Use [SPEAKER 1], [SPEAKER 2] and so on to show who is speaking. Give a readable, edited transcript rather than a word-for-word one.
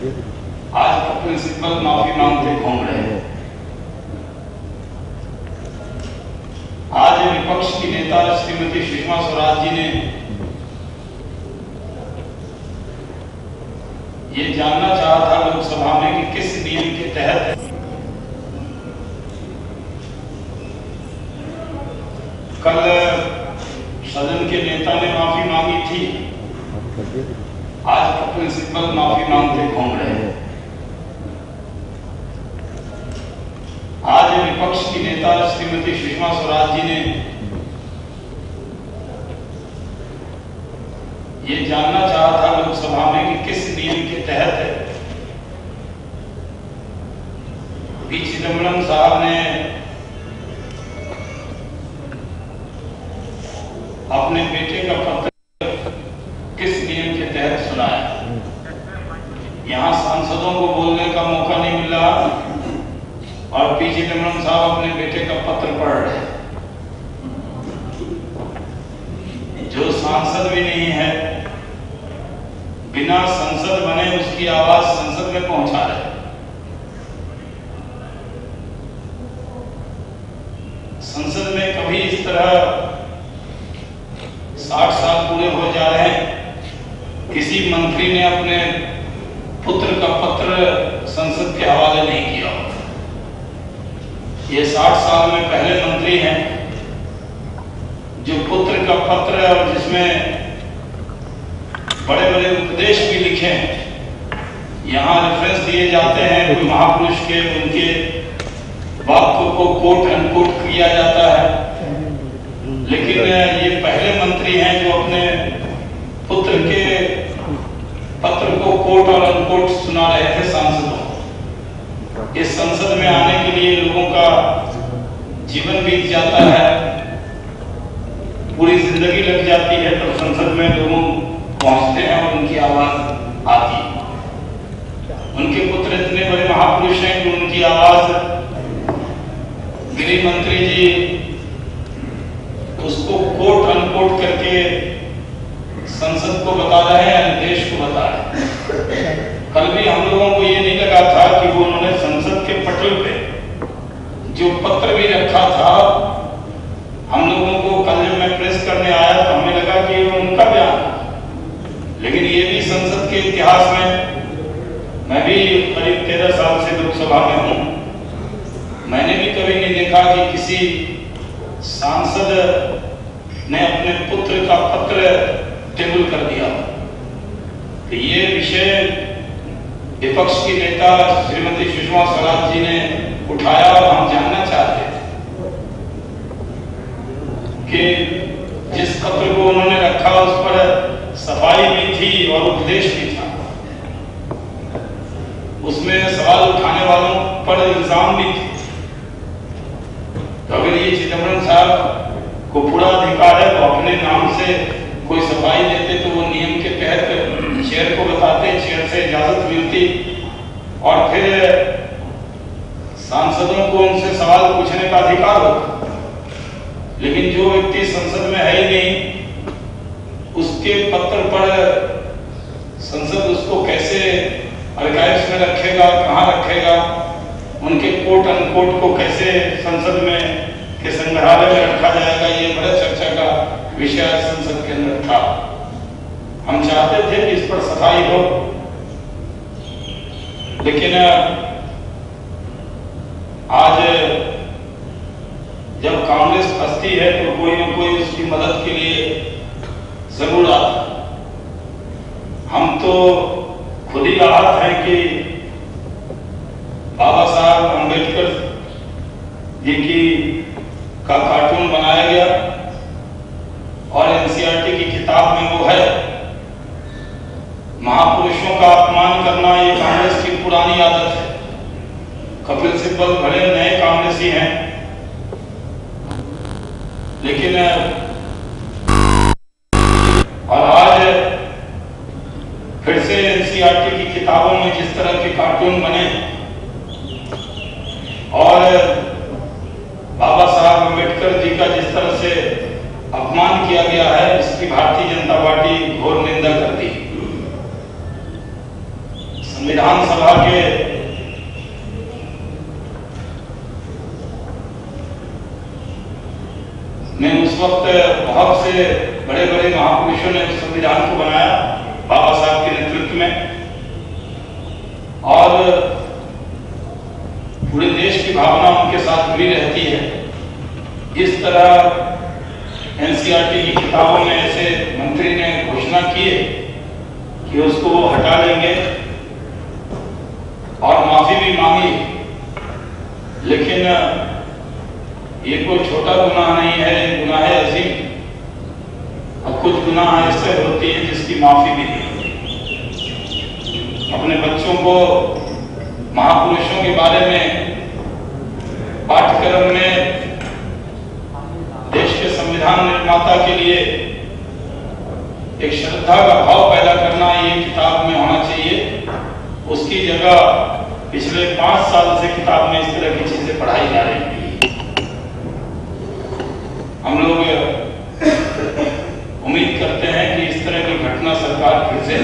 [SPEAKER 1] आज कपिल सिब्बल माफी मांगते घूम रहे हैं। आज विपक्ष की नेता श्रीमती सुषमा स्वराज जी ने ये जानना चाहा था लोकसभा में कि किस नियम के तहत कल सदन के नेता ने माफी मांगी थी। आज कपिल सिब्बल माफी मांगते घूम रहे हैं। आज विपक्ष की नेता श्रीमती सुषमा स्वराज जी ने ये जानना चाहा था लोकसभा में कि किस नियम के तहत पी चिदम्बरम साहब ने अपने बेटे का पत्र किस नियम के तहत सुनाया। यहां सांसदों को बोलने का मौका नहीं मिल रहा और पी चिदम्बरम साहब अपने बेटे का पत्र पढ़ रहे हैं। जो सांसद भी नहीं है, बिना संसद बने उसकी आवाज संसद में पहुंचा रहे। संसद में कभी इस तरह 60 साल पूरे हो जा रहे हैं, किसी मंत्री ने अपने पुत्र का पत्र संसद के हवाले नहीं किया। ये 60 साल में पहले मंत्री हैं जो पुत्र का पत्र और जिसमें बड़े बड़े उपदेश भी लिखे हैं। यहाँ रेफरेंस दिए जाते हैं कोई महापुरुष के, उनके वाक्य को कोट अनकोट किया जाता है। लेकिन ये पहले मंत्री हैं जो अपने पुत्र के पत्र को कोट और अनकोट सुना रहे थे सांसदों। इस संसद में आने के लिए लोगों का जीवन बीत जाता है, पूरी जिंदगी लग जाती है, तो संसद में लोगों पहुंचते हैं और उनकी आवाज आती है। उनके पुत्र इतने बड़े महापुरुष हैं कि उनकी आवाज गृह मंत्री जी उसको कोट अनकोट करके संसद को बता रहे हैं, देश को बता रहे हैं। कल भी हम लोगों को ये नहीं लगा था कि वो उन्होंने संसद के पटल पे जो पत्र भी रखा था, हम लोगों को कल जब मैं प्रेस करने आया तो हमें लगा कि ये उनका बयान, लेकिन ये भी संसद के इतिहास में, मैं भी करीब 13 साल से लोकसभा में हूं, मैंने भी कभी नहीं देखा कि किसी सांसद ने अपने पुत्र का पत्र टेबल कर दिया। तो ये विषय विपक्ष की नेता श्रीमती सुषमा स्वराज जी ने उठाया और हम जानना चाहते थे कि जिस पत्र को उन्होंने रखा उस पर सफाई भी थी और उपदेश भी था। उसमें सवाल उठाने वालों पर इल्जाम भी थे। तो अगर ये चिदम्बरम साहब को पूरा अधिकार है तो अपने नाम से कोई सफाई देते तो वो नियम के तहत चेयर को बताते, चेयर से इजाजत मिलती और फिर सांसदों को उनसे सवाल पूछने का अधिकार होता। लेकिन जो व्यक्ति संसद में है ही नहीं, उसके पत्र पर संसद उसको कैसे आर्काइव्स में रखेगा, कहाँ रखेगा, उनके कोट अनकोट को कैसे संसद में के संग्रहालय में रखा जाएगा, ये बड़ा चर्चा का विषय संसद के अंदर था। हम चाहते थे कि इस पर सफाई हो, लेकिन आज जब कांग्रेस फंसती है तो कोई न कोई उसकी मदद के लिए जरूर आता। हम तो खुद ही आहत हैं कि बाबा साहब अम्बेडकर जी की का कार्टून बनाया गया और एनसीईआरटी की किताब में वो है। महापुरुषों का अपमान करना ये कांग्रेस की पुरानी आदत है। कपिल सिब्बल भले नए कांग्रेसी हैं, लेकिन और आज फिर से एनसीईआरटी की किताबों में जिस तरह के कार्टून बने और बाबा साहब अम्बेडकर जी का जिस तरह से अपमान किया गया है, इसकी भारतीय जनता पार्टी घोर निंदा करती है। संविधान विधानसभा के ने उस वक्त बहुत से बड़े बड़े महापुरुषों ने संविधान को बनाया बाबा साहब के नेतृत्व में, और पूरे देश की भावना उनके साथ जुड़ी रहती है। इस तरह एनसीईआरटी की किताबों में ऐसे मंत्री ने घोषणा की है कि उसको वो हटा लेंगे और माफी भी मांगी, लेकिन ये कोई छोटा गुनाह नहीं है, ये गुनाह है अजीम। और कुछ गुनाह ऐसे होती है जिसकी माफी भी नहीं होती। अपने बच्चों को महापुरुषों के बारे में पाठ्यक्रम में देश के संविधान निर्माता के लिए एक श्रद्धा का भाव पैदा करना ये किताब में होना चाहिए। उसकी जगह पिछले 5 साल से किताब में इस तरह की चीजें पढ़ाई जा रही थी। हम लोग उम्मीद करते हैं कि इस तरह की घटना सरकार फिर से